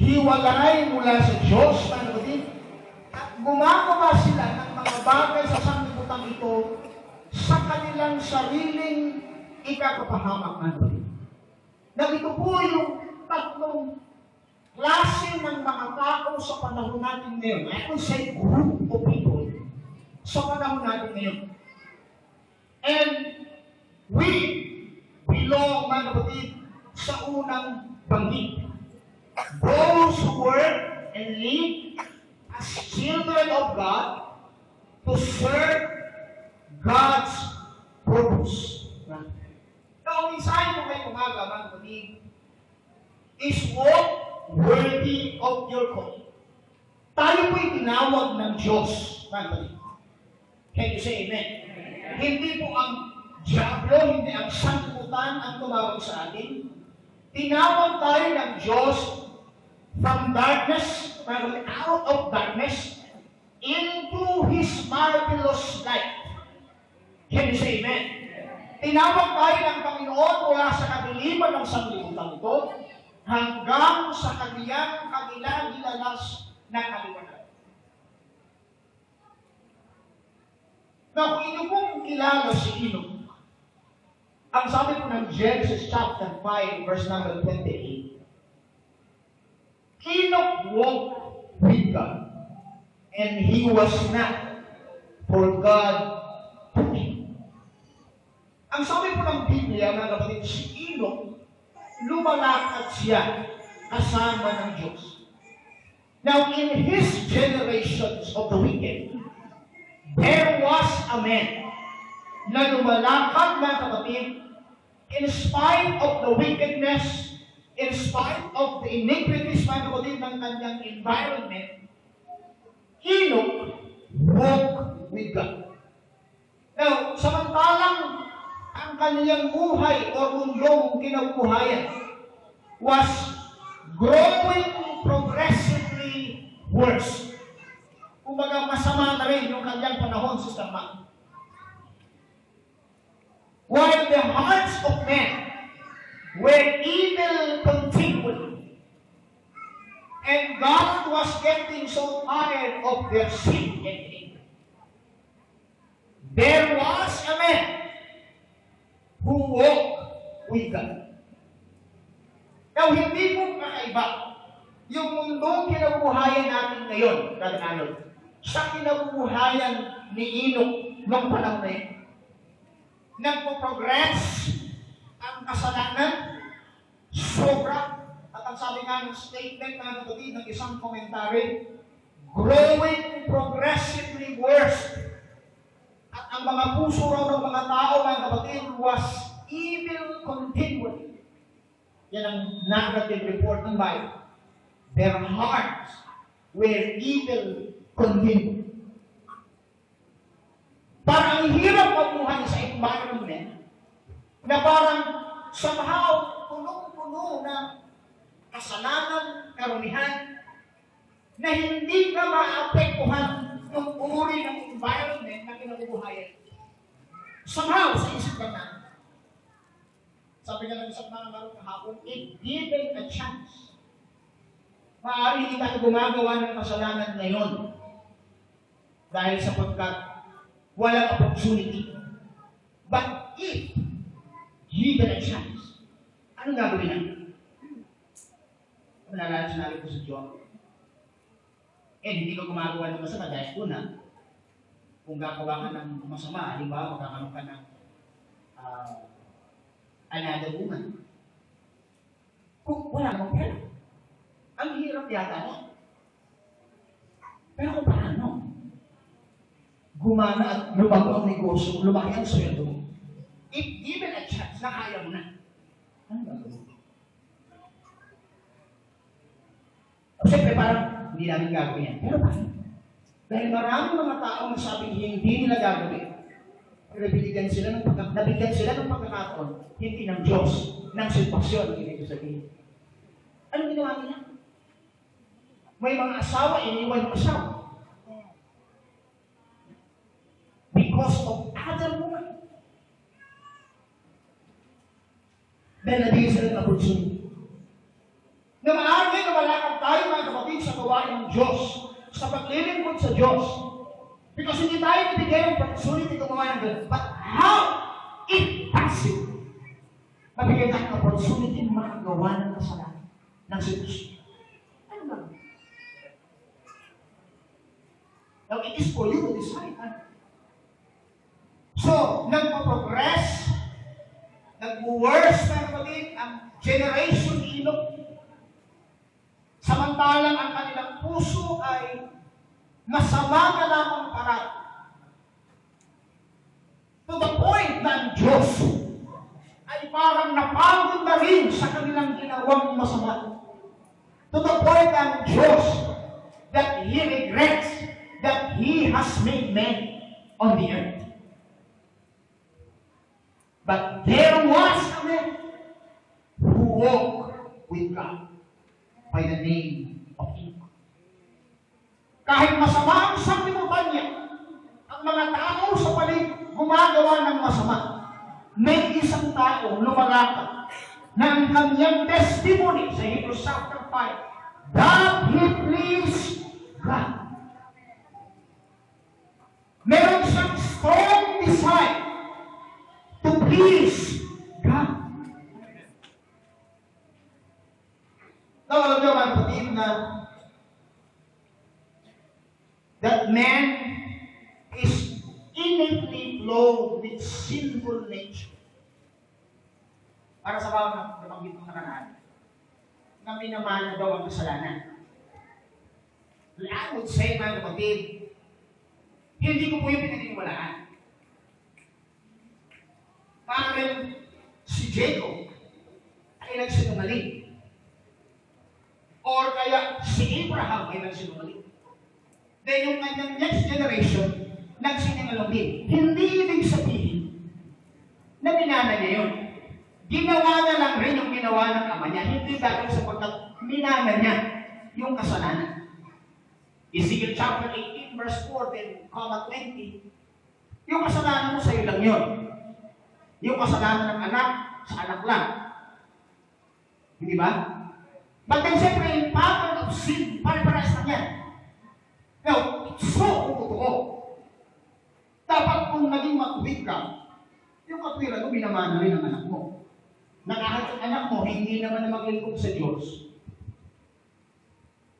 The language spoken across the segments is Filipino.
hiwalay mula sa Diyos, mga kapatid, at gumagawa sila ng mga bagay sa sanlibutan ito sa kanilang sariling ikakapahamak, mga kapatid. Na ito po yung tatlong klase ng mga tao sa panahon natin ngayon. I would say group of people sa panahon natin ngayon. And we belong, mga kapatid, sa unang banggit. Those who work and live as children of God to serve God's purpose. Now, ang mensahe ko kayo umaga, mga kapatid, is walk worthy of your calling. Tayo po'y tinawag ng Diyos, mga kapatid. Can you say amen? Hindi po ang Diablo, hindi ang sanlibutan ang tumawag sa atin. Tinawag tayo ng Diyos from darkness, out of darkness, into His marvelous light. Can you say amen? Tinawag tayo ng Panginoon mula sa kadiliman ng sanlibutan ito hanggang sa kaniyang kagilalas na kaliwanag. Na kung inyo pong kilala si Enoch, ang sabi po ng Genesis chapter 5, verse number 28, Enoch walked with God, and he was not, for God took him. Ang sabi po ng Biblia, mga kapatid, si Enoch, lumalakad siya kasama ng Diyos. Now, in his generations of the wicked, there was a man na lumalakad, mga kapatid, in spite of the wickedness, in spite of the iniquities, mga kapatid, ng kanyang environment, Enoch walked with God. Now, samantalang ang kanyang buhay o mundong kinabuhayan was growing progressively worse. Kumbaga, masama na rin yung kanyang panahon sa sama. While the hearts of men were evil continually, and God was getting so tired of their sin and hate, there was a man who walked with God. Now, hindi po kakaiba yung mundong kinabuhayan natin ngayon, katananod, sa kinabuhayan ni Enoch noong panahon na yun. Nagpo-progress ang kasalanan, sobra, at ang sabi nga ng statement na kapatid ng isang komentary, growing progressively worse. At ang mga puso raw ng mga tao, mga kapatid, was evil continually. Yan ang narrative report ng Bible. Their hearts were evil continually. Parang ang hirap mabuhay sa environment na parang somehow punong-puno na kasalanan, karunihan, na hindi ka maapektuhan ng uri ng environment na kinabubuhayan. Somehow, sa isip ka na, sabi nga ng isang mga laro kahapon, if given a chance, maaari hindi tayo gumagawa ng kasalanan ngayon dahil sapagkat walang opportunity. But if given a chance, anong gagawin natin? Nalala sinabi ko sa Diyos, hindi ka gumagawa ng masama dahil una, kung gagawa ka ng masama, di ba, magkakaroon ka ng another woman. Kung wala namang pera, ang hirap yata na. Pero kung paano? Gumana at lumago ang negosyo, lumaki ang sweldo mo. If given a chance, na kaya mo na. Ano gagawin? Siyempre parang hindi namin gagawin yan. Pero paano? Dahil maraming mga tao masabing hindi nila gagawin. Pero nabigyan sila ng pagkakataon, hindi ng Diyos, ng sitwasyon, hindi ko sabihin. Anong ginawa nila? May mga asawa, iniwan yung asawa. Because of other woman. Dahil nabigyan sila ng opportunity. Na maaari na lalakad tayo mga kapatid sa gawain ng Diyos, sa paglilingkod sa Diyos. Because hindi tayo nabigyan ng opportunity gumawa ng ganun. But how if possible, mabigyan tayo ng opportunity makagawa ng kasalanan ng sitwasyon? Ano ba? Now, it is for you to decide. So, nagpo-progress, nag-worse mga kapatid, ang generation ilog. Samantalang ang kanilang puso ay masama na lamang parang. To the point na ang Diyos ay parang napagod na rin sa kanilang ginawang masama. To the point na ang Diyos that He regrets that He has made men on the earth. But there was a man who walked with God by the name of Enoch. Kahit masama ang sanglibutan niya, ang mga tao sa paligid gumagawa ng masama, may isang tao lumalakad na ang kanyang testimony sa Hebrews chapter 5, that he pleased God. Meron siyang strong desire to please God. Now, alam niyo mga kapatid na that man is innately flowed with sinful nature. Para sa bawat na nabanggit ng nakaraan, na minamana daw ang kasalanan. I would say, mga kapatid, hindi ko po yung pinaniniwalaan. Parang si Jacob ay nagsinungaling. Or kaya si Abraham ay nagsinungaling. Then yung kanyang next generation, nagsinungaling din. Hindi ibig sabihin na minana niya yun. Ginawa na lang rin yung ginawa ng ama niya. Hindi dahil sapagkat minana niya yung kasalanan. Ezekiel chapter 18 verse 14, 20, yung kasalanan mo sa iyo lang yun. Yung kasalanan ng anak, sa anak lang. Hindi ba? But then, siyempre, yung pattern of sin, pare-pares na yan. Now, so, totoo. Dapat kung naging matuwid ka, yung katwiran mo, binamana rin ang anak mo. Na kahit ang anak mo, hindi naman na maglingkod sa Diyos,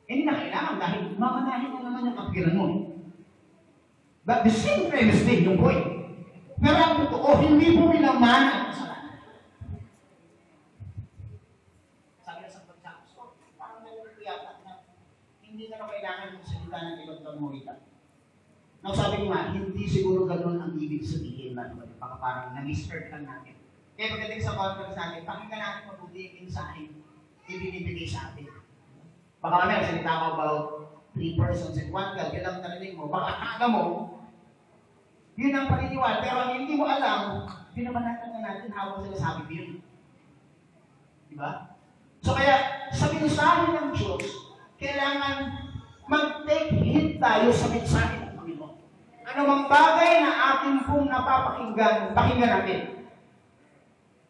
hindi na kailangan dahil mamanahin na naman yung katwiran mo. But the same premise din, yung point. Pero ang totoo, hindi mo binamana ang kasalanan. Sabi na sa pagkakos, parang naluluyatan na hindi na kailangan yung salita ng ibang pamorita. Now sabi ko nga, hindi siguro ganun ang ibig sabihin na baka parang nag-skirt lang natin. Kaya pagdating sa conference natin, pakinggan natin mabuti yung mensahe ibinibigay sa atin. Baka kami, salita ko about 3 persons and 1 God, yun lang narinig mo. Baka akala mo, yun ang paniniwala. Pero ang hindi mo alam, binabanatan na natin habang sinasabi ko yun. Diba? So kaya, sa mensahe ng Diyos, kailangan mag-take heed tayo sa mensahe ng Panginoon. Ano mang bagay na ating pong napapakinggan, pakinggan natin.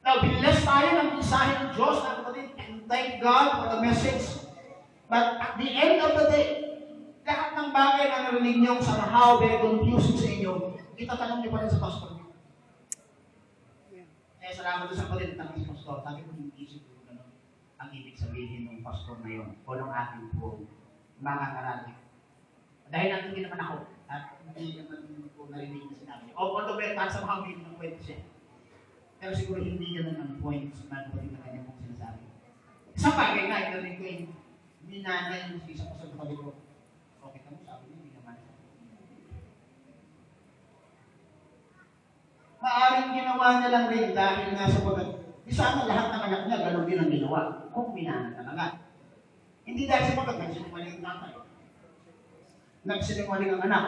Now, bless tayo ng mensahe ng Diyos, and thank God for the message. But at the end of the day, lahat ng bagay na narinig niyong somehow very confusing sa inyo, itatanong niyo pa rin sa pastor niyo. Kaya salamat doon sa palitan ng pastor. Sabi ko, hindi siguro ganun ang ibig sabihin ng pastor na yun o ng ating po mga karami. Dahil nandun din naman ako at hindi naman po narinig na sinabi niyo. O kung ito para sa mga video ng kwento siya. Pero siguro hindi ganun ang point na natin na kanya pong sinasabi. Isang bagay na, narinig ko yung minanay yung isa ko sa sabi ko, okay ka mo, sabi niya, hindi naman. Maaring ginawa niya lang rin dahil nga sa di sana lahat ng anak niya, gano'n din ang ginawa. Kung minana talaga. Hindi dahil sa nagsinungaling ang tatay. Nagsinungaling ang anak.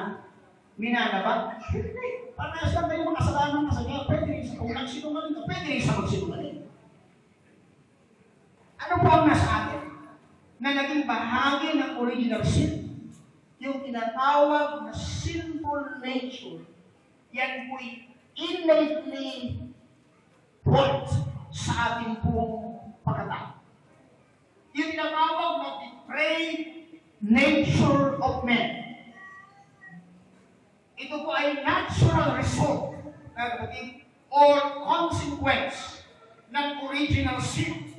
Minana ba? Hindi. Parehas lang kayo makasalanan ka sa kanya. Pwede rin sa kung nagsinungaling ka, pwede rin sa magsinungaling. Ano po ang nasa atin? Na naging bahagi ng original sin. Yung tinatawag na sinful nature. Yan po'y innately brought sa ating pong pagkatao. Yung tinatawag na depraved nature of men. Ito po ay natural result, or consequence ng original sin.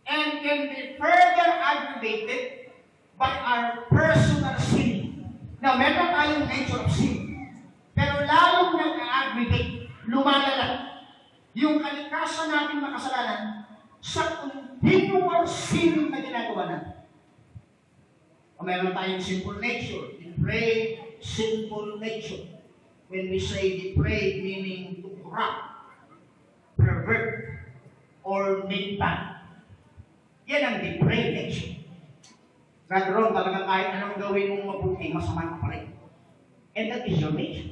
And can be further aggravated by our personal sin. Now, meron tayong nature of sin. Pero lalong nag-aggravate, lumalala yung kalikasan natin makasalanan sa continual sin na ginagawa natin. O meron tayong sinful nature, depraved sinful nature. When we say depraved, meaning to corrupt, pervert, or make bad. Yan ang depraved nature. Gagawin talaga kahit anong gawin mong mabuti, masama ka pa rin. And that is your nature.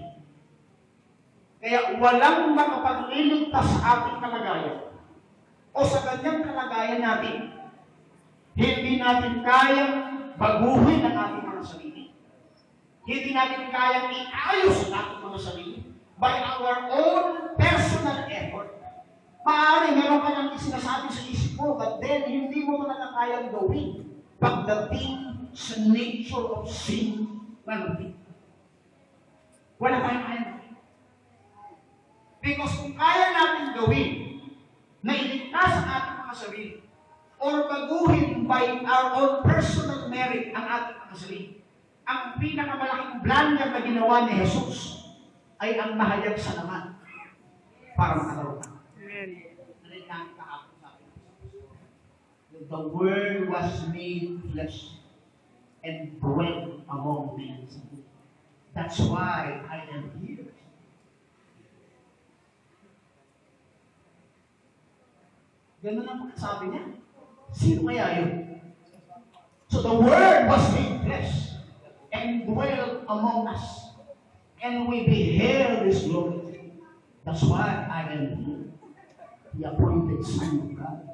Kaya walang makapagliligtas sa ating kalagayan o sa ganyang kalagayan natin. Hindi natin kayang baguhin ang ating mga sarili. Hindi natin kayang iayos ang ating mga sarili by our own personal effort. Maaari meron ka nang sinasabi sa isip mo, but then hindi mo talaga kayang gawin pagdating sa nature of sin. Wala tayong kayang gawin. Because kung kaya natin gawin na iligtas ang ating mga sarili or baguhin by our own personal merit ang ating mga sarili, ang pinakamalaking blunder na ginawa ni Jesus ay ang mahayag sa laman para makagawa. The Word was made flesh and dwelt among men. That's why I am here. Ganun ang sabi niya. Sino kaya yun? So the Word was made flesh and dwelt among us. And we beheld His glory. That's why I am here. The appointed Son of God.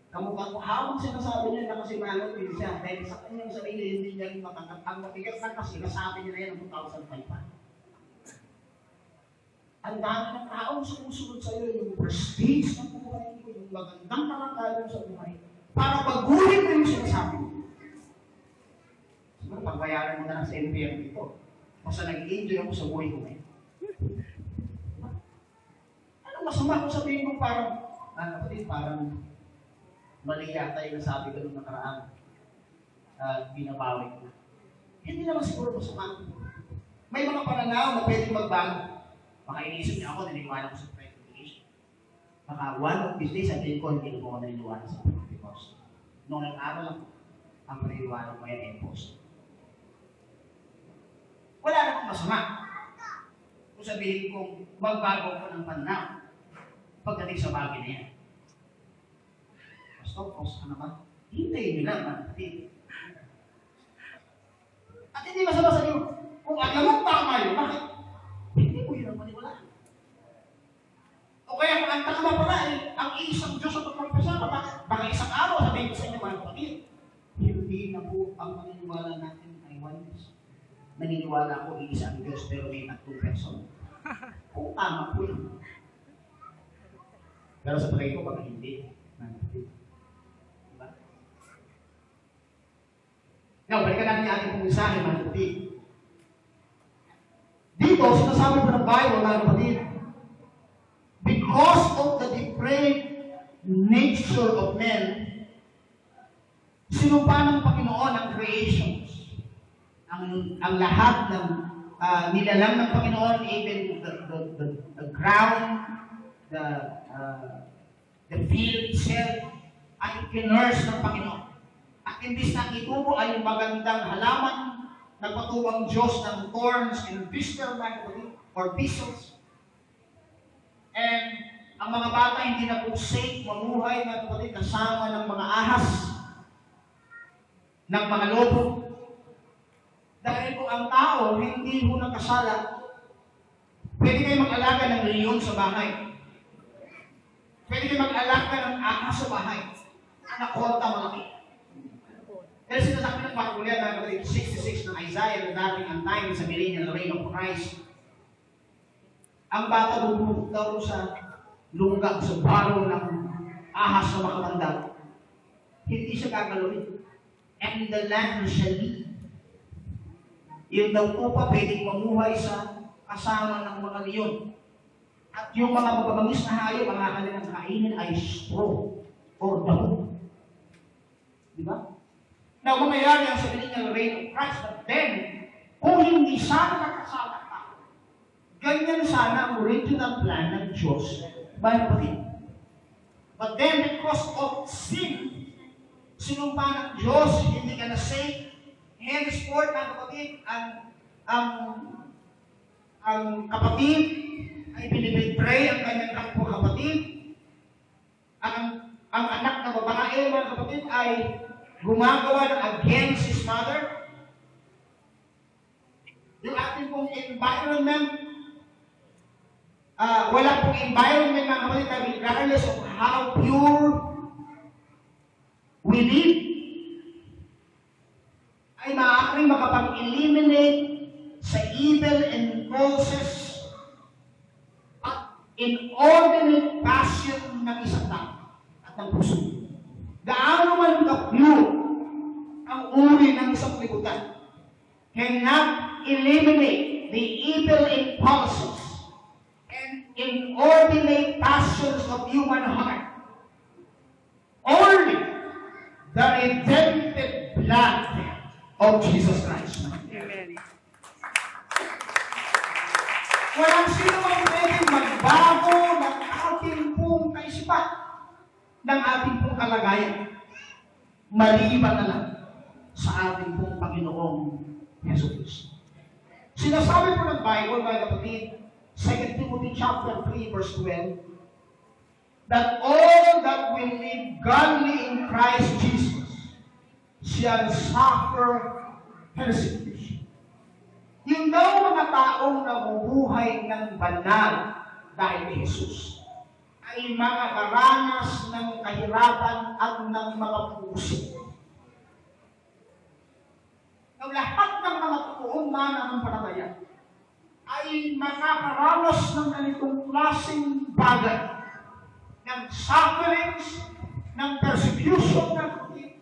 Kamukha ko, habang sinasabi niya na kasi manong din siya, dahil sa kanyang sarili, hindi niya rin matatanggap. Ang matigas na kasi, nasabi niya na yan ng 2005 pa. Ang dami ng taong sumusunod sa iyo, yung prestige ng buhay ko, yung magandang kalagayan sa buhay, para baguhin mo yung sinasabi mo. Siguro, pagbayaran mo na lang sa NPM dito. Kasi nag-enjoy ako sa buhay ko ngayon. Anong masama kung sabihin mo parang, kapatid, parang mali yata yung nasabi ko nung nakaraan. Binabawi ko. Hindi naman siguro masama. May mga pananaw na pwedeng magbago. Baka inisip niya ako, naniniwala ko sa predestination. Baka one of these days, sabihin ko, hindi ko naniniwala sa Pentecost. Nung nag-aral ako, ang paniniwala ko ay impost. Wala namang masama. Kung sabihin kong magbago ko ng pananaw pagdating sa bagay na yan. Pastor, post ka naman. Hintayin nyo lang, kapatid. At hindi masama sa inyo. Kung alam mo tama yun, bakit? Hindi mo yun ang maniwala. O kaya kung ang tama pala ang isang Diyos ang pagpapasa, baka isang araw sabihin ko sa inyo, mga kapatid, hindi na po ang maniniwala natin ay oneness. Naniniwala ko iisang Diyos pero may tatlong person. Kung tama po yun. Pero sa palagay ko, baka hindi. Diba? Now, balikan natin yung ating pumisahe, mga kapatid. Dito, sinasabi po ng Bible, mga kapatid, because of the depraved nature of men, sinupa ng Panginoon ang creations. Ang lahat ng nilalang ng Panginoon, even the ground, the field itself, ay kinurse ng Panginoon. At imbis na itubo ay yung magandang halaman, nagpatuwang Diyos ng thorns and thistles or thistles. And ang mga bata hindi na po safe mamuhay na kasama ng mga ahas, ng mga lobo. Dahil po ang tao hindi po nakasala. Pwede kayo mag-alaga ng leon sa bahay. Pwede kayo mag-alaga ng ahas sa bahay. Anaconda malaki. Dahil sinasabi ng Panginoon na 66 ng Isaiah na dating ang time sa millennial reign of Christ. Ang bata bubulog daw sa lunggag sa baro ng ahas na makamandag, hindi siya gagalawin. And the land shall live. Yun daw po pa pwedeng mamuhay sa kasama ng mga leon. At yung mga mababangis na hayop, ang kanilang kainin ay straw or dahon. Di ba? Now, mangyayari ang sabihin niya, reign of Christ, but then, kung hindi sana nakasala ka, ganyan sana ang original plan ng Diyos, ba kapatid? But then, because of sin, sinumpa ng Diyos, hindi ka na safe, henceforth, mga kapatid, ang kapatid ay binibetray ang kanyang kapwa kapatid. Ang anak na babae, mga kapatid, ay gumagawa ng against his mother. Yung ating pong environment, wala pong environment, mga kapatid, regardless of how pure we live, ay maaaring makapag-eliminate sa evil impulses at inordinate passion ng isang tao at ng puso. Gaano man ka-pure ang uri ng isang libutan, cannot eliminate the evil impulses and inordinate passions of human heart. Only the redemptive blood of Jesus Christ. Amen. Walang sino mang pwedeng magbago ng ating pong kaisipan, ng ating pong kalagayan, maliban na lang sa ating pong Panginoong Jesus. Sinasabi po ng Bible, mga kapatid, 2 Timothy chapter 3, verse 12, that all that will live godly in Christ Jesus shall suffer persecution. Yung daw mga taong nabubuhay ng banal dahil kay Jesus ay makakaranas ng kahirapan at ng mga puso. Ang lahat ng mga totoong mananampalataya ay makakaranas ng ganitong klaseng bagay, ng sufferings, ng persecution, ng kapatid.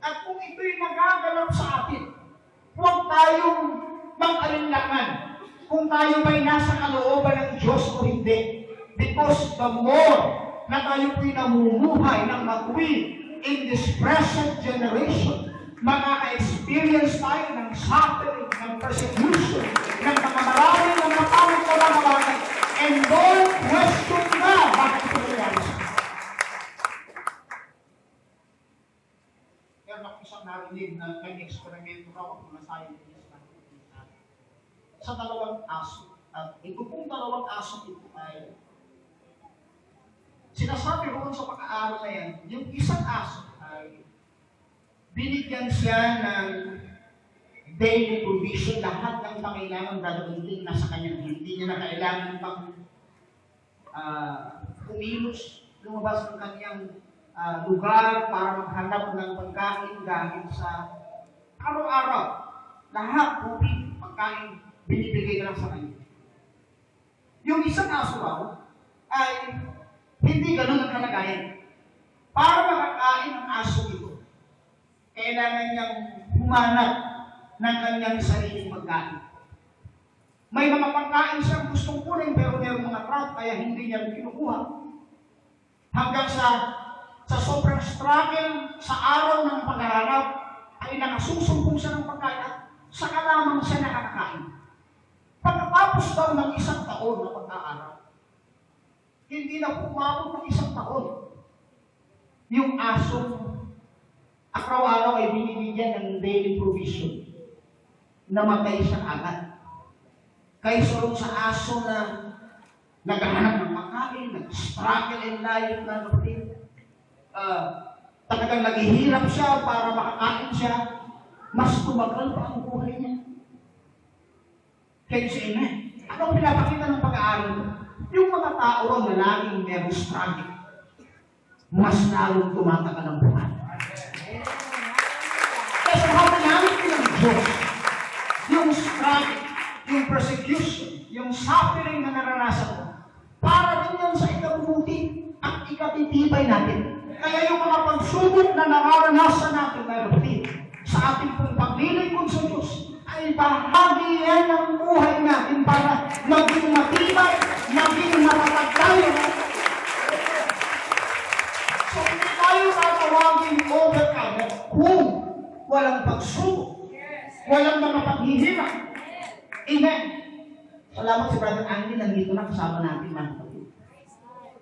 At kung ito'y nagaganap sa atin, huwag tayong mag-alinlangan kung tayo ba'y nasa kalooban ng Diyos o hindi. Because the more na tayo po'y namumuhay ng mag-win in this present generation, makaka-experience tayo ng suffering, ng persecution, ng mga marami ng matamit ko na bagay. And don't question na bakit ito nangyari sa atin. Meron ako isang narinig na nag-eksperimento raw ako na scientist sa dalawang aso. At ito pong dalawang aso ito ay sinasabi roon sa pag-aaral na yan, yung isang aso ay binigyan siya ng daily provision, lahat ng pangailangan dadagdagan na sa kanyang hindi niya na kailangan pang kumilos, lumabas ng kanyang lugar para maghanap ng pagkain dahil sa araw-araw. Lahat tubig, pagkain, binibigay na lang sa kanya. Yung isang aso raw ay hindi ganun ang kalagayan. Para makakain ang aso ito, kailangan niyang humanap ng kanyang sariling pagkain. May mga pagkain siyang gustong kunin pero mayroong mga trap kaya hindi niya kinukuha. Hanggang sa sobrang struggle sa araw ng paghahanap ay nakasusumpong siya ng pagkain at saka lamang siya nakakain. Pagkatapos daw ng isang taon na pag-aaral, hindi na pumabot ng isang taon. Yung asong araw-araw ay binibigyan ng daily provision. Namatay siya agad. Kaysa rin sa aso na naghahanap ng makain, nag-struggle in life na kapatid. Talagang naghihirap siya para makakain siya. Mas tumagal pa ang buhay niya. Kaya siya, amen. Anong pinapakita ng pag-aaral mo? Yung mga tao na laging merong struggle, mas lalong tumatagal ang buhay. Kasi hawalangin din ng Diyos, yung struggle, yung persecution, yung suffering na naranasan mo, Para din yan sa ikabubuti at ikatitibay natin. Kaya yung mga pagsubok na nararanasan natin, mga kapatid, sa ating pong paglilingkod sa Diyos, ay bahagi yan ng buhay natin para maging matibay, maging matatag tayo. So, hindi tayo tatawagin overcomer kung walang pagsubok, walang mga paghihirap. Amen. Salamat si Brother Andy, nandito na kasama natin, mga kapatid.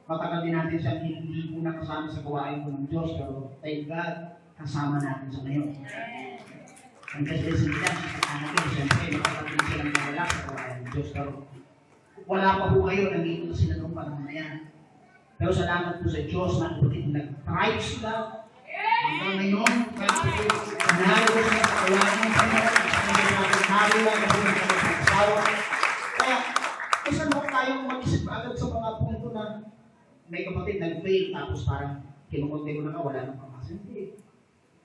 Matagal din natin siya hindi po nakasama sa gawain po ng Diyos, pero thank God, kasama natin sa ngayon. Ang kasi nila, natin, siyempre, makapagin silang nawala sa gawain ng Diyos, pero wala pa po kayo, nandito na sila noong panahon na yan. Pero salamat po sa Diyos, mga kapatid, nag-thrive sila. Hanggang ngayon, nanalo ko sila sa gawain ng Panginoon, nanalo lang ako ng pagsasawa. Kaya, isa mo tayong mag-isip agad sa mga punto na may kapatid nag-fail, tapos parang kinukunti mo na ka, wala nang pamasa. Hindi.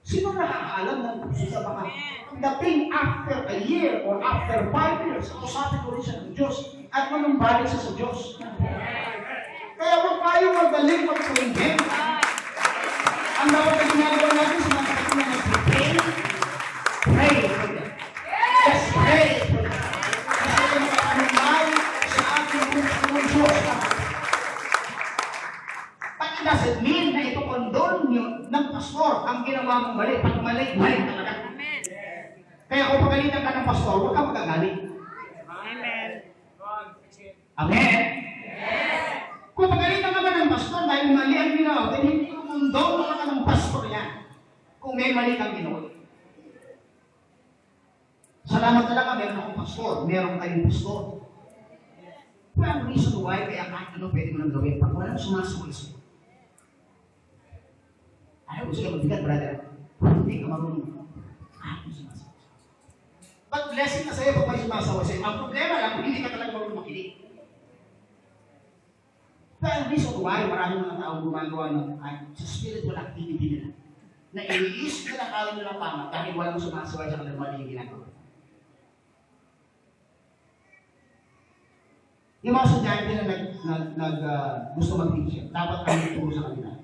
Sino nakakaalam ng puso sa baka? Pagdating after a year or after 5 years, kausapin ko rin siya ng Diyos at manumbalik siya sa Diyos. Kaya huwag tayo magaling mag-pray. Ang dapat na ginagawa natin sa mga kapatid na nag-pray, pray for them. Just pray for them. Kasi yung makanumbalik sa ating puso ng Diyos. But it doesn't mean na ito condone nyo ng pastor ang ginawa mong mali. Pag mali talaga. Kaya kung pagalitan ka ng pastor, huwag ka magagalit. Amen. Amen? Kung pagalitan ka ng pastor dahil mali ang ginawa, then hindi ko condone ka ng pastor yan. Kung may mali kang ginawa. Salamat talaga, meron akong pastor. Meron kayong pastor. Well, reason why, kaya kahit ano pwede mo nang gawin. Pag walang sumasaway sa'yo. Ayaw ko sila magbigat, brother. Hindi ka marunong. Ayaw ko sumasaway. But blessing na sa'yo pag may sumasaway sa'yo. Ang problema lang, kung hindi ka talaga marunong makinig. Well, reason why, maraming mga taong gumagawa ng sa spiritual activity nila. Na iniisip nila kala nila tama dahil walang sumasaway sa kanilang mali yung ginagawa. Yung mga estudyante na gusto mag-teacher, dapat kami tuturo sa kanila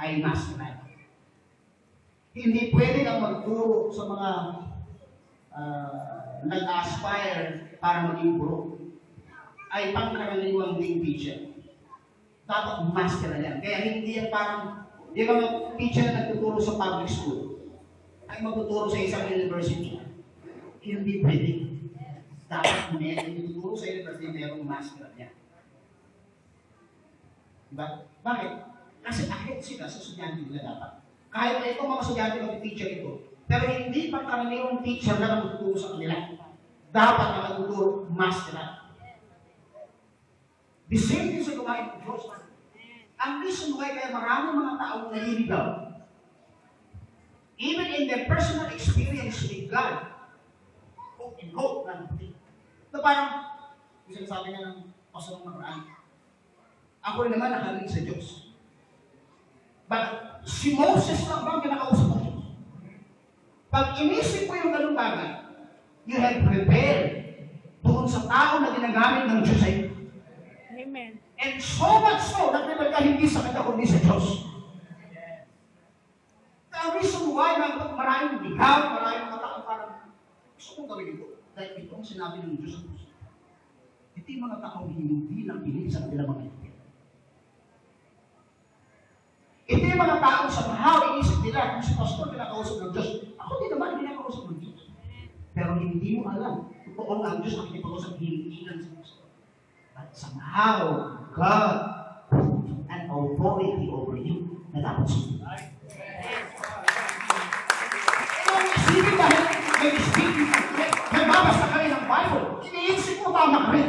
ay mastermind. Hindi pwede kang magturo sa mga nag-aspire para maging guro. Ay pangkaraniwang being teacher. Dapat master na yan. Kaya hindi yan parang, yung mga teacher na nagtuturo sa public school, ay magtuturo sa isang university. Hindi pwede. Dapat may tuturo sa university mayroong master niya. Diba? Bakit? Kasi ahead sila sa estudyante nila dapat. Kahit na itong mga estudyante mag-teacher ito, pero hindi pa karaniwang teacher na magtuturo sa kanila. Dapat na magtuturo master. The same thing sa gawain ng Diyos. Ang reason why kaya maraming mga taong naliligaw, even in their personal experience with God, and hope lang. Na parang, yung sinasabi niya ng pastor ng nakaraan, ako rin naman nakarinig sa Diyos. But si Moses lang bang kinakausap ng Diyos? Pag inisip mo yung ganung bagay, you have prepared doon sa tao na ginagamit ng Diyos ay. Amen. And so much so, nagpipag ka hindi sa kanya kundi sa Diyos. The reason why, maraming ligaw, maraming mga tao parang, gusto kong gawin ito. Dahil ito ang sinabi ng Diyos sa puso. Ito yung mga taong hindi lang pinig sa kanilang mga ipin. Ito yung mga taong sa mahaw, inisip nila, kung si pastor kinakausap ng Diyos, ako din naman kinakausap ng Diyos. Pero hindi mo alam, totoo ang Diyos nakikipag-usap, hindi lang sa pastor. But somehow, God put an authority over you na dapat sunod. Isipin dahil may speaking, may babasa ka rin ng Bible, iniisip mo tama ka rin.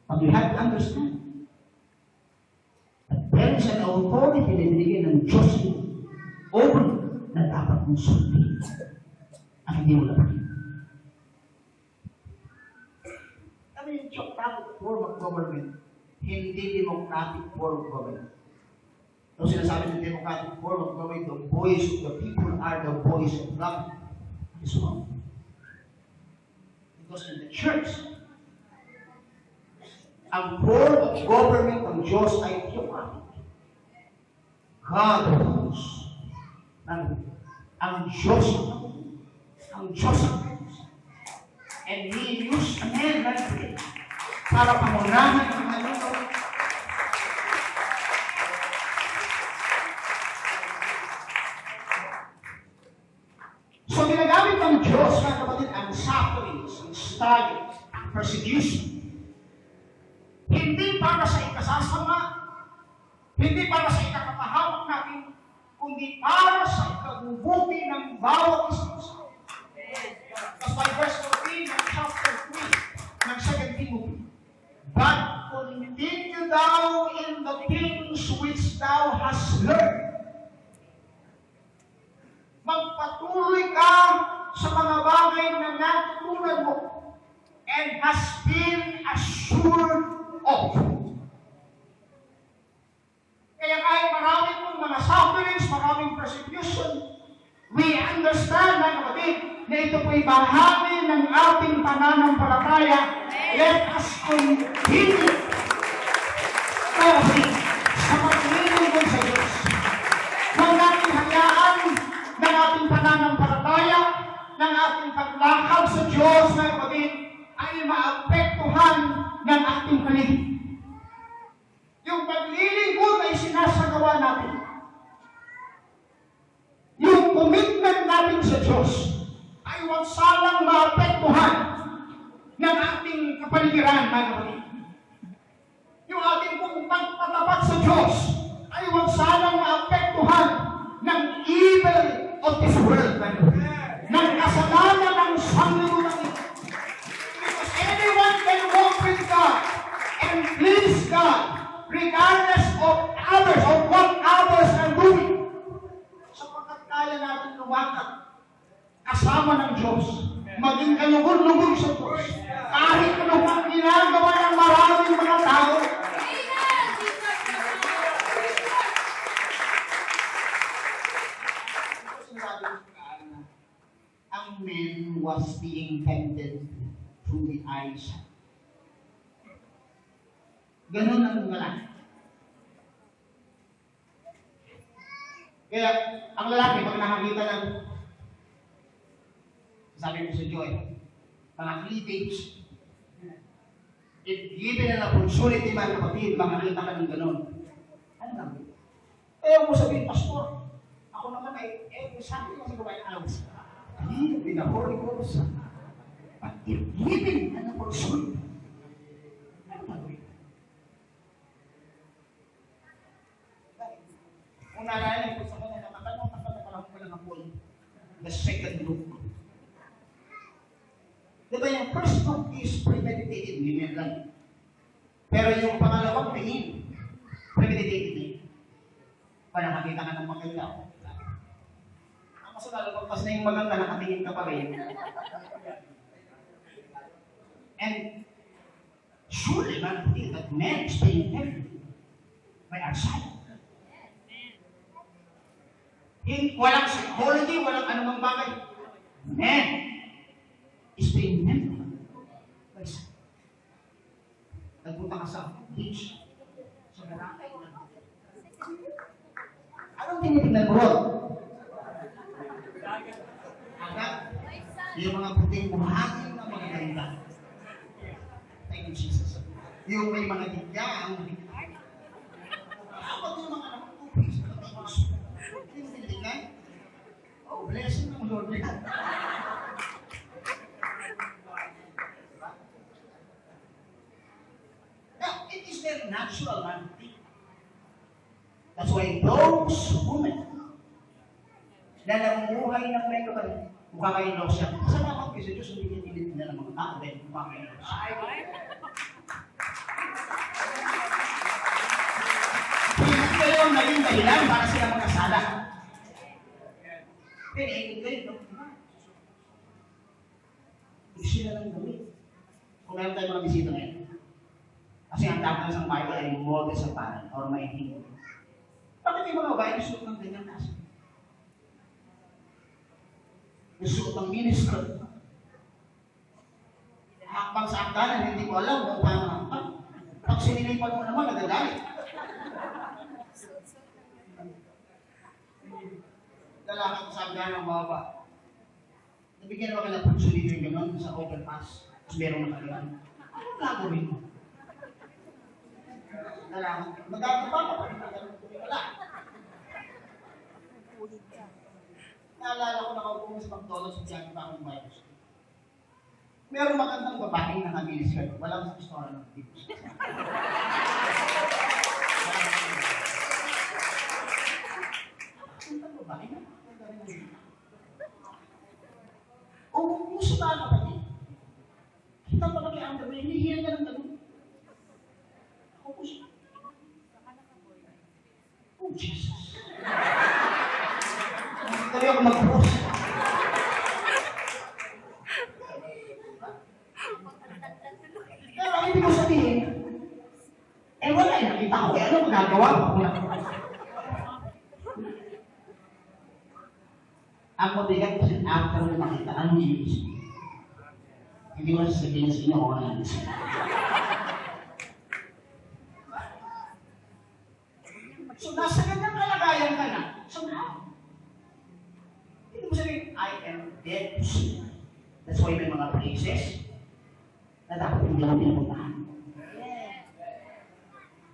But you have to understand that there is an authority na binigyan ng Diyos over you na dapat mong sundin. At hindi mo lapatin. Ano yung democratic form of government? Hindi democratic form of government. So sinasabi ng democratic form of government, the voice of the people are the voice of God. That is wrong. Because in the church, ang form of government ng Diyos ay theocratic. God rules. Ang Diyos ang Diyos ang Diyos. And He used a man like him para pangunahan ang kanyang gawin. So, ginagamit ng Diyos, mga kapatid, ang sufferings, ang struggles, ang persecution. Hindi para sa ikasasama, hindi para sa ikakapahamak natin, kundi para sa ikabubuti ng bawat isa. That's by verse 14 ng chapter 3 ng 2 Timothy. But continue thou in the things which thou hast learned. Magpatuloy ka sa mga bagay na natutunan mo and has been assured of. Kaya kahit maraming mong mga sufferings, maraming persecution, we understand, mga kapatid, na ito po'y bahagi ng ating pananampalataya. Let us continue. Kaya kapatid, sa paglilingkod sa Diyos, huwag natin hayaan ng ating pananampalataya, ng ating paglakad sa Diyos, mga kapatid, ay maapektuhan ng ating paligid. Yung paglilingkod ay sinasagawa natin. Yung commitment natin sa Diyos ay huwag salang maapektuhan ng ating kapaligiran, mga kapatid. Yung ating pong pagpatapat sa Diyos ay huwag salang maapektuhan ng evil of this world, mga kapatid. Ng kasalanan ng sanglibutan ito. Because anyone can walk with God and please God regardless of others, of what others are doing. Sapagkat kaya natin lumakad kasama ng Diyos, maging kalugod-lugod sa Diyos, kahit ano pang ginagawa ng maraming mga tao. Ang man was being tempted through the eyes. Ganun ang lalaki. Kaya, ang lalaki, pag nakakita ng, sabi ko sa Joy, mga cleavage, if given an opportunity, mga kapatid, makakita ka ng ganun. Ano lang? Ayaw mo sabihin, Pastor, ako naman ay, sabi ko kasi kumain alas. Hindi, with the Holy Ghost. But if given an opportunity, ano gagawin? Kung naalala ko sa kanya, nakatanong na parang ko lang ako the second book. Diba yung first book is premeditated, ganyan lang. Pero yung pangalawang tingin, premeditated din. Para nakakita ka ng maganda. Ang masalala, pagpas na yung maganda, nakatingin ka pa rin. And surely, man, that man is being tempted by our side. Walang psychology, walang anumang bagay. Man is being tempted by side. Nagpunta ka sa beach, sa Boracay. Anong tinitingnan mo ron? Agad. Yung mga puting buhangin na mga ganda. Thank you, Jesus. Yung may mga digyang. Dapat yung mga nakatupig sa kapatid. Tinitingnan? Oh, blessing ng Lord. Now, it is very natural, man. That's why those women na namumuhay ng may kapatid, mukha kayo daw siya. Salamat kayo sa Diyos, hindi niya tinitingnan ng mga tao dahil mukha kayo daw siya. Hindi kayo ang naging dahilan para sila magkasala. Pinaikot kayo, no? Hindi sila lang gawin. Kung meron tayo mga bisita ngayon. Kasi ang tawag ng isang Bible ay model sa parang or may hingo. Bakit yung mga babae gusto ng ganyan nasa? Gusto ng minister. Hakbang sa akdanan, hindi ko alam kung paano hakbang. Pag sinilipan mo naman, nagagalit. Lalaki ko sabi nga ng baba. Nabigyan naman ka ng opportunity yung gano'n sa open pass. Tapos meron na kaliwan. Anong gagawin mo? Lalaki. Magagawa ka pa rin. Wala. Naalala ko nakaupo sa McDonald's sa Tiago pa akong Bible School. Merong magandang babaeng nakabilis ka. Walang restaurant ng tipo. Magandang babae na. O, puso ka kapatid. Kita pa kami ang gawin, hinihiyan ka ng gano'n. Ako po siya. Oh, Jesus. Tayo ako mag-post. Pero ang ibig ko sabihin, wala eh, nakita ko ano magagawa ko? Ang mabigat kasi after mo makita, ano yung isip? Hindi mo sasabihin sa inyo kung ano yung isip. So, nasa gandang kalagayan ka na. Somehow. Hindi mo sabihin, I am dead to sin. That's why may mga places na dapat hindi mo pinupuntahan.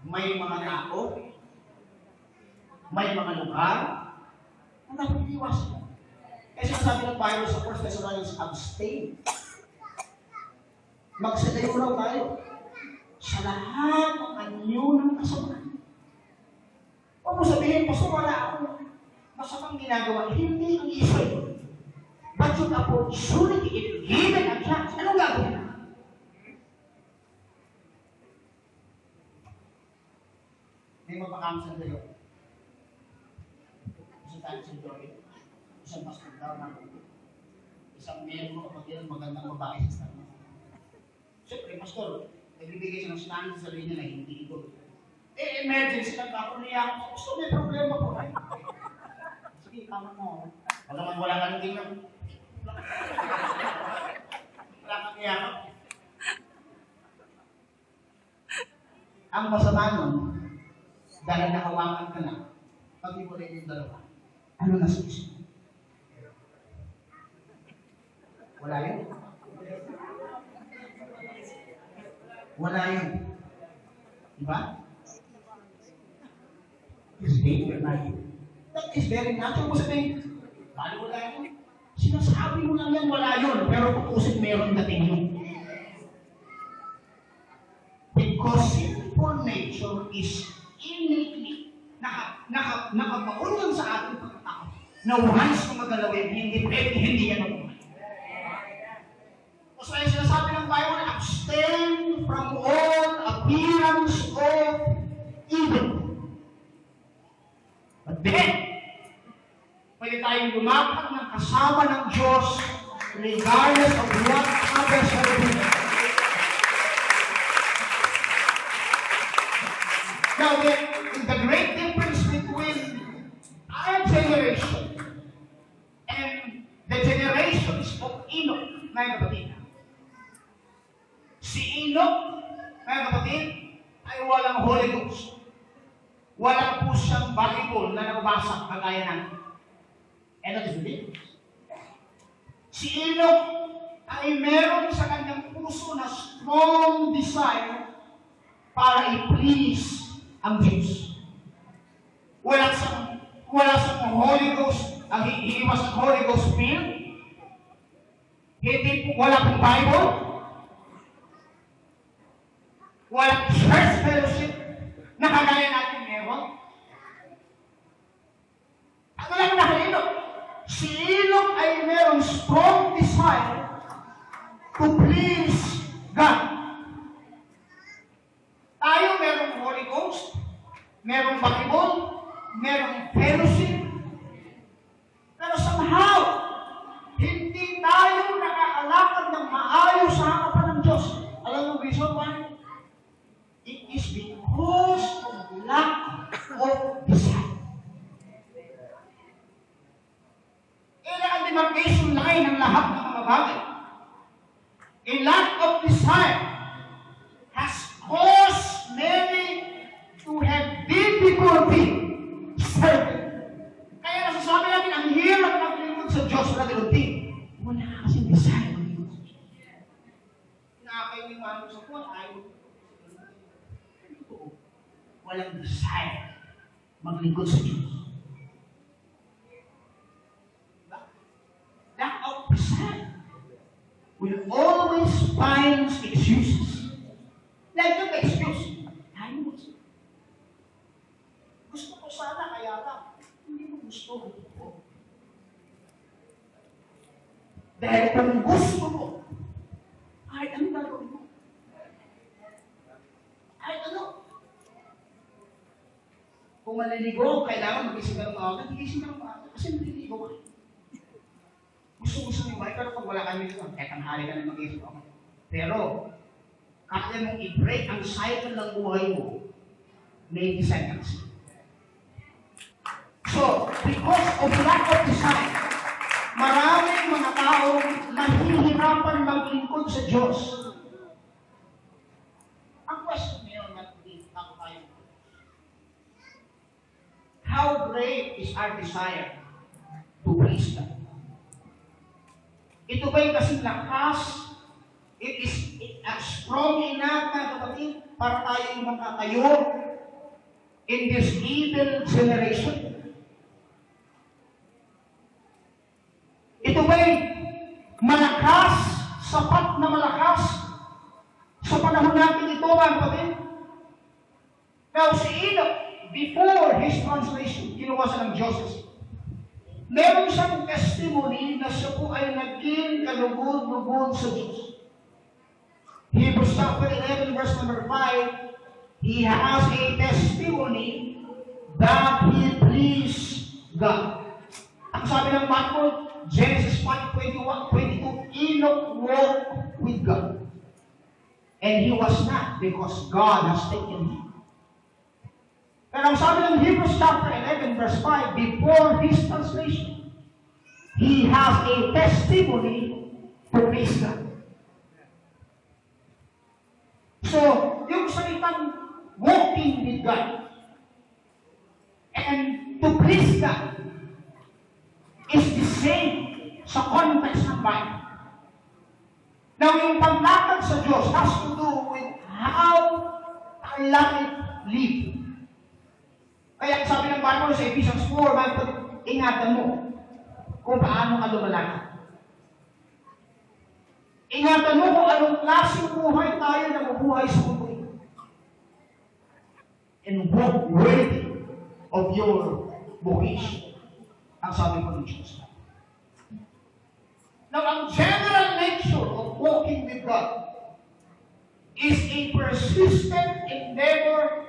May mga tao, may mga lugar na dapat iwasan. Kasi sabi ng Bible sa 1 Thessalonians, abstain. Magsalayo raw tayo sa lahat ng anyo ng kasamaan. Huwag mo sabihin, Pastor, wala akong masamang ginagawa. Hindi ang isa yun. But yung opportunity if given a chance, anong gagawin na? May magpakamsan tayo. Isang tayo sa Joy. Isang pastor daw na isang miyembro kapag yan magandang babae sa start. Siyempre, pastor, nagbibigay siya ng sinabi sa sarili niya na hindi ito. Emergency lang ako niya ako. Pastor, may problema po. Sige, tama mo. Wala ka nang tingnan. Wala kang iyakan. Ang masama nun, dahil nakawakan ka na, pag-iwalay yung dalawa, ano na sa isip? Wala yun. Wala yun. Diba? Is very natural. That is very natural. Kung sabihin, paano wala yun? Sinasabi mo lang yan, wala yun. Pero tutusin meron dating yun. Because sinful nature is innately nakabaon lang sa ating pagkatao na once na magalawin, hindi pwede, hindi yan ang buhay. So, yung sinasabi ng Bible, abstain from all appearance of evil. But then, pwede tayong lumakad ng kasama ng Diyos regardless of what others are doing. Now, the great difference between our generation and the generations of Enoch, mga kapatid. Si Enoch, mga kapatid, ay walang Holy Ghost. Wala po siyang Bible na nababasa kagaya natin. And that is the difference. Si Enoch ay meron sa kanyang puso na strong desire para i-please ang Diyos. Wala sa Holy Ghost, he was a Holy Ghost filled. Hindi po, wala pong Bible. Walang church fellowship na kagaya natin meron. Ano lang nakahilok? Si Enoch ay merong strong desire to please God. Tayo merong Holy Ghost, merong Bible, merong fellowship, pero somehow, hindi tayo nakakalakad ng maayos sa harapan ng Diyos. Alam mo, reason why? It is because of lack of desire. Ang demarcation line ng lahat ng mga bagay. A lack of desire has caused walang desire maglingkod sa Diyos. Lack of desire will always find excuses. Like yung excuse, ayaw mo. Gusto ko sana, kaya ka. Hindi mo gusto ko. Dahil kung gusto mo, kahit anong gagawin mo. Kahit ano. Kung maliligo, kailangan magising ka ng maaga, magising ka ng maaga. Kasi maliligo ka. Gusto mo yung pero pag wala kami ito, kahit ang hali ka na mag-isip ako. Pero, kaya mong i-break ang cycle ng buhay mo, may seconds. So, because of lack of desire, maraming mga tao nahihirapan maglingkod sa Diyos. Ang question ngayon natin, ako tayo. How great is our desire to please God? Ito ba'y kasing lakas? It is strong enough na kapatid para tayo makatayo in this evil generation? Ito ba'y malakas, sapat na malakas sa panahon natin ito, mga kapatid? Now, si Enoch, before his translation, ginawa siya ng Joseph. Meron siyang testimony na siya po ay naging kalugod-lugod sa Diyos. Hebrews chapter 11, verse number 5, he has a testimony that he pleased God. Ang sabi ng Bible, Genesis 5:21-22, Enoch walked with God. And he was not because God has taken him. Pero ang sabi ng Hebrews chapter 11, verse 5, before his translation, he has a testimony to please God. So, yung salitang walking with God and to please God is the same sa context ng Bible. Now, yung paglakad sa Diyos has to do with how our life live. Kaya sabi ng Bible sa Ephesians 4, ingatan mo kung paano ka lumalakad. Ingatan mo kung anong klaseng buhay tayo na mabuhay sa mundo. And walk worthy of your vocation. Ang sabi ko ng Diyos. Now, ang general nature of walking with God is a persistent endeavor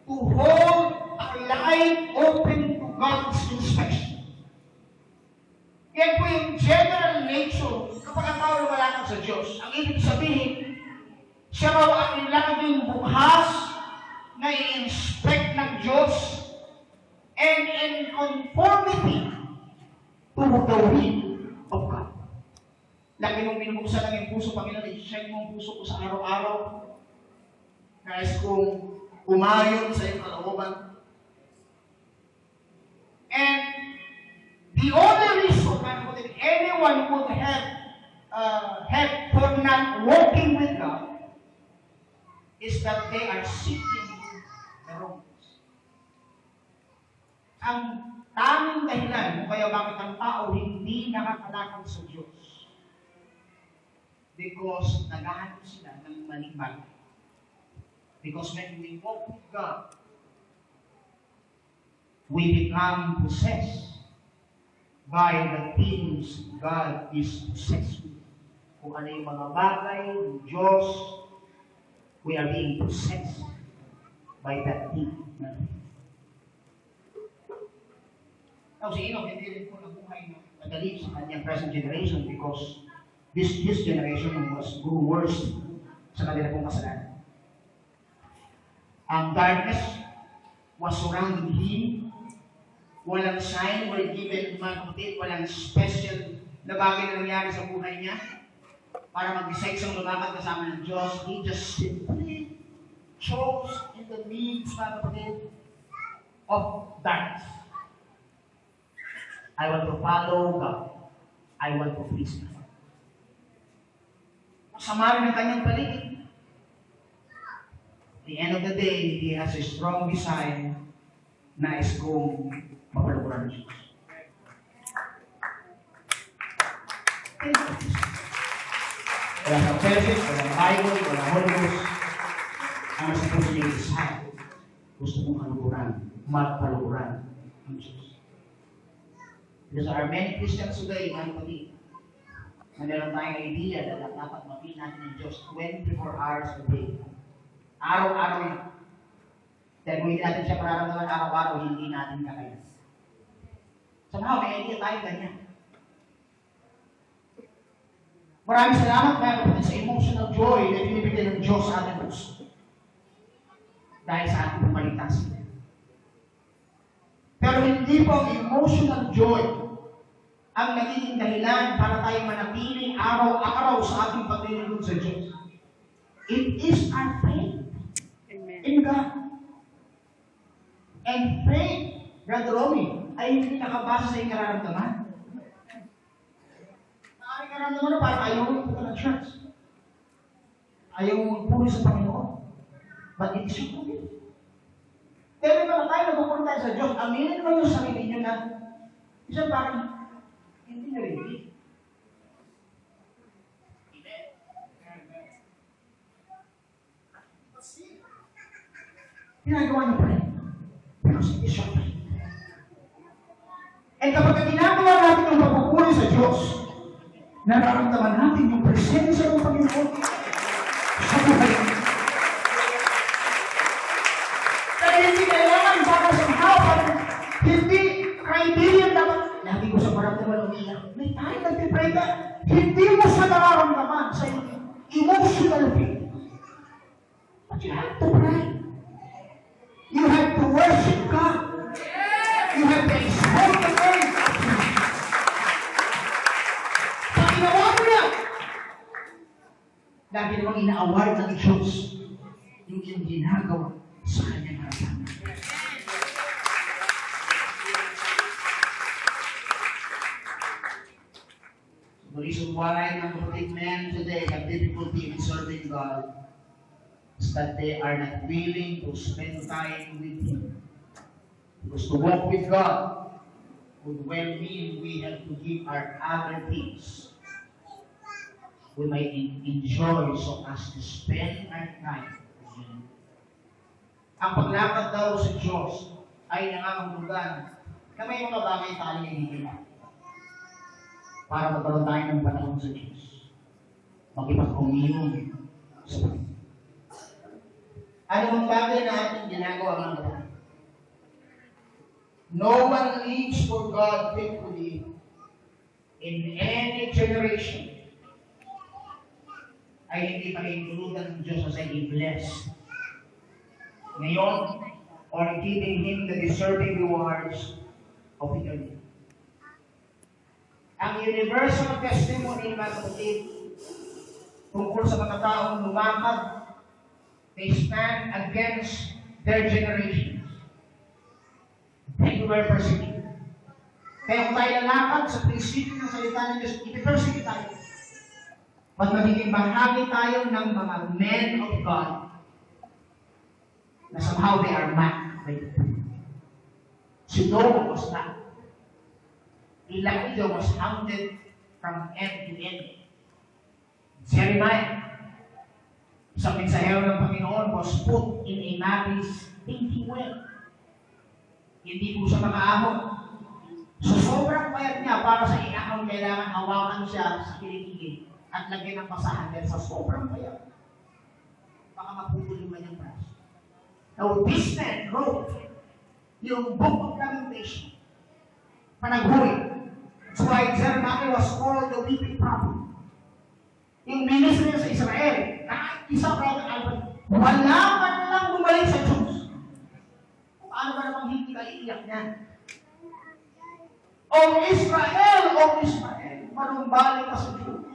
to hold our life open to God's inspection. Yan po yung general nature kapag ang tao lumalakad sa Diyos. Ang ibig sabihin, siya raw ang laging bukas na i-inspect ng Diyos and in conformity to the will of God. Lagi mong binubuksan ng iyong puso, Panginoon, i-check mo ang puso ko sa araw-araw. Nais kong umayon sa iyong kalooban. And the only reason that anyone would have for not walking with God is that they are seeking the wrong things. Ang tanging dahilan kung kaya bakit ang tao hindi nakakalakad sa Diyos because naghahanap sila ng maling bagay. Because when we walk with God, we become possessed by the things God is possessed with. Kung ano yung mga bagay ng Diyos, we are being possessed by that thing. Now, si Enoch, hindi rin po nabuhay na madali sa kanyang present generation because this generation grew worse sa kanila pong kasalanan. Ang darkness was surrounding him. Walang sign were given, mga kapatid, walang special na bagay na nangyari sa buhay niya para mag-decide siyang lumakad kasama ng Diyos. He just simply chose in the midst, mga kapatid, of darkness. I want to follow God. I want to please God. Masama rin ang kanyang paligid. the end of the day, he has a strong desire na is kung mapalukuran ng Diyos. Wala sa perfect, wala sa Bible, wala sa Holy Ghost. Ang nasa puso niya is high. Gusto mong kalukuran, mapalukuran ng Diyos. Because there are many Christians today, mga kapatid, na meron tayong idea na dapat mapili natin ng Diyos 24 hours a day. Araw-araw yun. Dahil kung hindi natin siya pararamdaman araw-araw, hindi natin kakayanin. Somehow, may idea tayo ganyan. Maraming salamat mga kapatid sa emotional joy na binibigyan ng Diyos sa ating puso. Dahil sa ating paligtasan. Pero hindi po ang emotional joy ang nagiging dahilan para tayo manatili araw-araw sa ating paglilingkod sa Diyos. It is our faith in God. And faith, Brother Romy, ay hindi nakabasa sa iyong nararamdaman. Ang nararamdaman na parang ayaw mo punta ng church. Ayaw mo magpuri sa Panginoon. But it is your faith. Pero naman tayo nagpupunta sa Diyos, aminin mo yung sarili nyo na isang parang hindi na rin. Ginagawa niyo pa rin. Pero hindi siya pa rin. And kapag ginagawa natin yung pagpupuri sa Diyos, nararamdaman natin yung presensya ng Panginoon sa buhay. Dahil hindi kailangan para somehow, hindi criterion dapat. Lagi ko sa maramdaman umiyak. May tayo nagpipray ka. Hindi mo siya nararamdaman sa emotional faith. But you have to pray. You have to worship God. You have to exalt the name of Jesus. Pag ginawa mo yan, lagi namang ina-award ng Diyos yung ginagawa sa kanyang harapan. The reason why non-prophetic men today have difficulty in serving God is that they are not willing to spend time with Him. Because to walk with God would well mean we have to give our other things we might enjoy so as to spend our time with Him. Ang paglakad daw sa Diyos ay nangangahulugan na may mga bagay tayong ibigay para magkaroon tayo ng panahon sa Diyos. Makipag-commune sa Panginoon. Ano ang bagay na ating ginagawa mga kapatid? No one lives for God faithfully in any generation ay hindi pakingulutan ng Diyos sa i-bless. Ngayon, or giving Him the deserving rewards of eternity. Ang universal testimony, mga kapatid, tungkol sa mga taong lumakad, they stand against their generations. They were persecuted. Kaya kung tayo lalakad sa prinsipyo ng salita ng Diyos, ipipersecute tayo. Pag magiging bahagi tayo ng mga men of God, na somehow they are marked by the truth. Si Noah was not. Elijah was hounded from end to end. Jeremiah, sa mensahero ng Panginoon, was put in a mavis thinking well. Hindi po siya makaahon. So sobrang payat niya para sa iahon, kailangan hawakan siya sa kilikili at lagyan ng pasahan dahil sa sobrang payat. Baka mapupulong man yung braso. Now this man wrote yung Book of Lamentation. Panaghuri. That's why Jeremiah was called the weeping prophet. Yung ministry sa Israel, kahit isang prophet Albert, wala man lang bumalik sa Diyos. Paano ba namang hindi ka iiyak niyan? O Israel, manumbalik ka sa Diyos.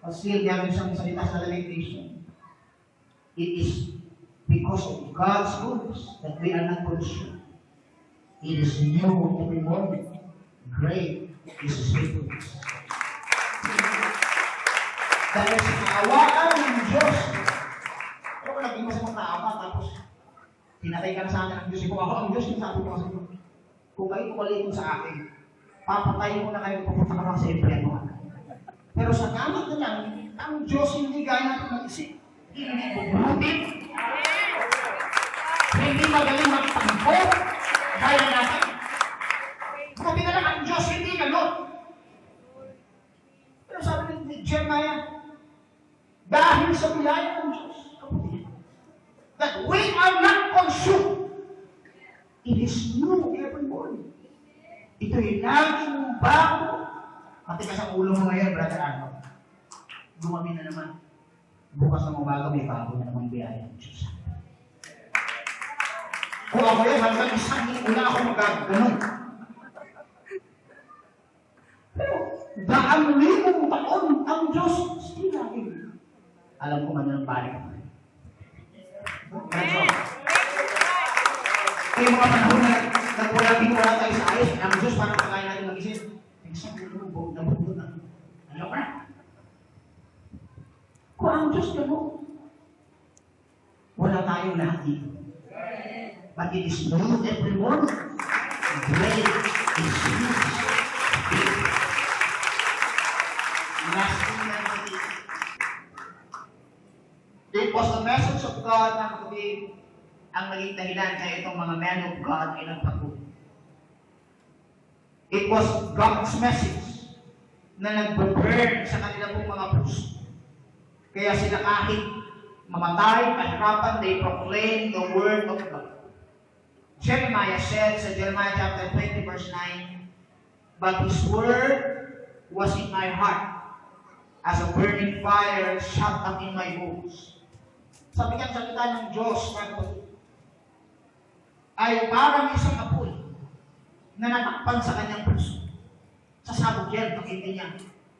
Kasi yan yung isang salita sa Lamentation. It is because of God's goodness that we are not consumed. It is new every morning. Great is His faithfulness. Dahil sa kaawaan ng Diyos, pero naging masamang tama, tapos pinatay ka na sa akin ng Diyos. Kung ako ang Diyos, yung sabi ko sa inyo, kung kayo tumalikod sa akin, papatayin ko na kayo pupunta ka lang sa Ebreno. Pero sa kamat na lang, ang Diyos hindi gaya natin mag-isip. Hindi buburutin. Hindi magaling magtampo. Gaya natin. Buti na lang ang Diyos, hindi ganun. Pero sabi ni Jeremiah, dahil sa biyaya ng Diyos, that we are not consumed. It is new every morning. Ito'y laging bago. Matigas ang ulo mo ngayon, Brother Arnold. Dumami na naman. Bukas ng umaga, may bago na namang biyaya ng Diyos. Kung ako yan, hanggang isang linggo na ako magaganon. Pero, daang libong taon ang Diyos, still laging. Alam ko man ng balik. Kaya mga panahon na nagwala tayo sa ayos, ang Diyos parang pagkain natin mag-isip. Isang lubog na bubog na. Ano ka? Kung ang Diyos na mo, wala tayong lahat dito. But it is known every morning. Great is His. Last thing na natin. It was the message of God na kapatid ang naging dahilan kaya itong mga men of God ay nagpatuloy. It was God's message na nagbe-burn sa kanilang mga puso. Kaya sila kahit mamatay, kahirapan, they proclaim the word of God. Jeremiah said sa Jeremiah chapter 20 verse 9, but His word was in my heart as a burning fire shut up in my bones. Sabi kang salita ng Diyos ay parang isang apoy na natakpan sa kanyang puso. Sasabog yan pag hindi niya.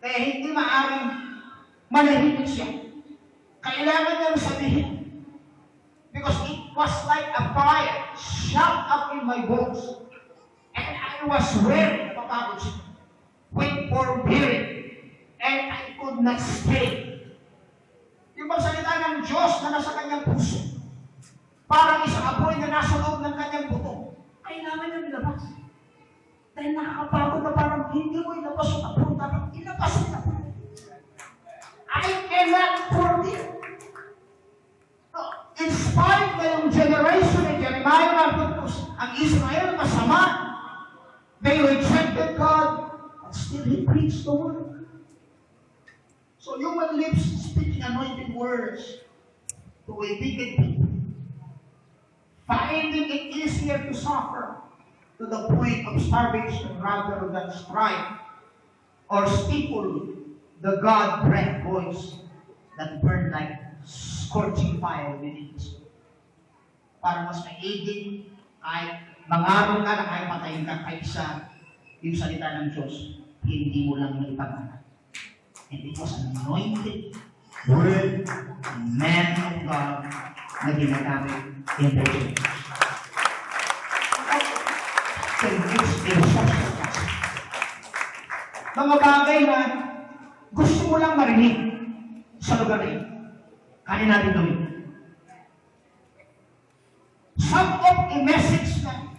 Kaya hindi maaaring manahimik siya. Kailangan niya sabihin. Because it was like a fire shut up in my bones. And I was ready, napapagod siya, with forbearing. And I could not stay. Yung pagsalita ng Diyos na nasa kanyang puso, parang isang apoy na nasa loob ng kanyang buto, kailangan niya nilabas. Dahil nakakapagod na parang hindi mo ilabas yung apoy, dapat ilabas yung apoy. I cannot forbear. Inspired na yung generation ni Jeremiah na ang Israel masama. They rejected God, and still He preached the word. So human lips speaking anointed words to a wicked people, finding it easier to suffer to the point of starvation rather than strife, or stifle the God-breathed voice that burned like scorching fire within us. Para mas maiging kahit mangaroon ka na kahit patayin ka kaysa yung salita ng Diyos, hindi mo lang maipagana. And it was an anointed word, man of God, na ginagamit in the church. Mga bagay na gusto mo lang marinig sa lugar na ito. Kaya natin gawin. Some of a message na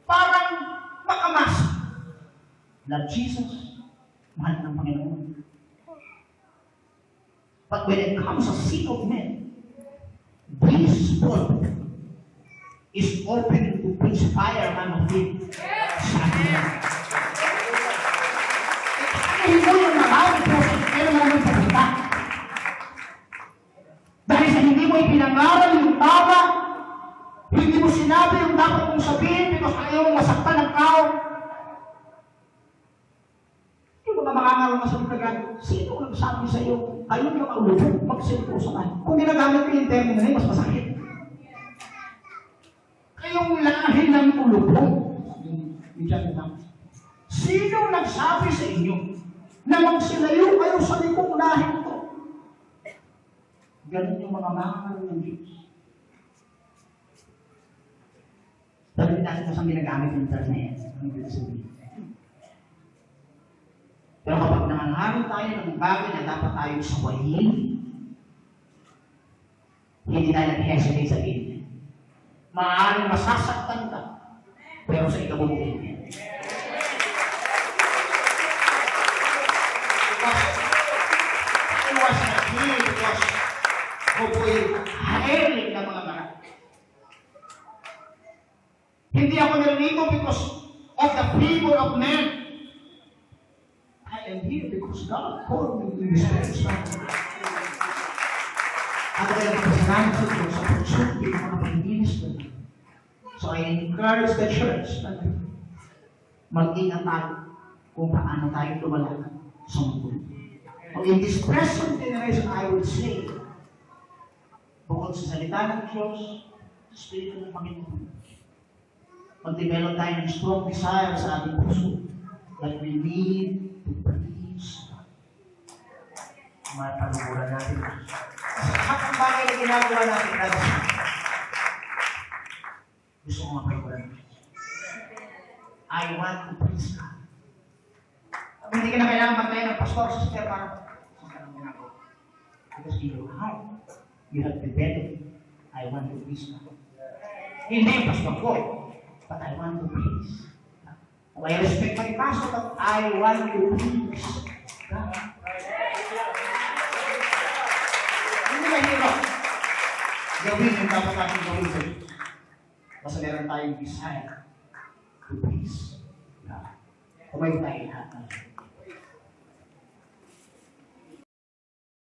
parang makamasa na Jesus, mahal ng Panginoon. But when it comes to seat of men, this world is open to preach fire man of faith sa atin. Hindi mo yung mahal ito, pero mo yung pupunta. Dahil sa hindi mo ipinangaral yung tama, hindi mo sinabi yung dapat mong sabihin because ayaw mong masaktan ng tao. Hindi mo na makangaral na sabi ka, sino ang sabi sa iyo, ayaw yung maulubog, magsilpo sa kanya. Kung ginagamit ko yung termino na yun, mas masakit. Kayong lahi ng ulubog. Sino nagsabi sa inyo na magsilayo kayo sa likong lahi ito? Ganun yung mga makangaral ng Diyos. Pero hindi natin kasang ginagamit yung term na yan. Ano yung sabihin? Pero kapag nangangaral tayo ng bagay na dapat tayong sawayin, hindi tayo nag-hesitate sa ganyan. Maaaring masasaktan ka, pero sa ikabubuti niya. It was not me, because ko po'y haeling ng mga marat. Hindi ako nalito because of the favor of men. I am here because God called me in this circumstance. Ako ay nagpasalamat sa Diyos sa pagsuti ng mga pag-minister. So I encourage the church na mag-ingat tayo kung paano tayo lumalakad sa mundo. In this present generation, I would say, bukod sa salita ng Diyos, sa Espiritu ng Panginoon, mag-develop tayo ng strong desire sa ating puso that we need to please God. Mapanukuran natin. Sa lahat ng bagay na ginagawa natin, gusto ko mapanukuran natin. I want to please God. Hindi ka na kailangan magtayo ng pastor, sister, para saan ka nang ginagawa. Because in your heart, you have developed, I want to please God. Hindi yung pastor ko, but I want to please. I respect my pastor, but I want to please God. Hindi na hirap. Gawin yung dapat natin gawin sa Diyos. Basta meron tayong desire to please God. Kumain tayo lahat ng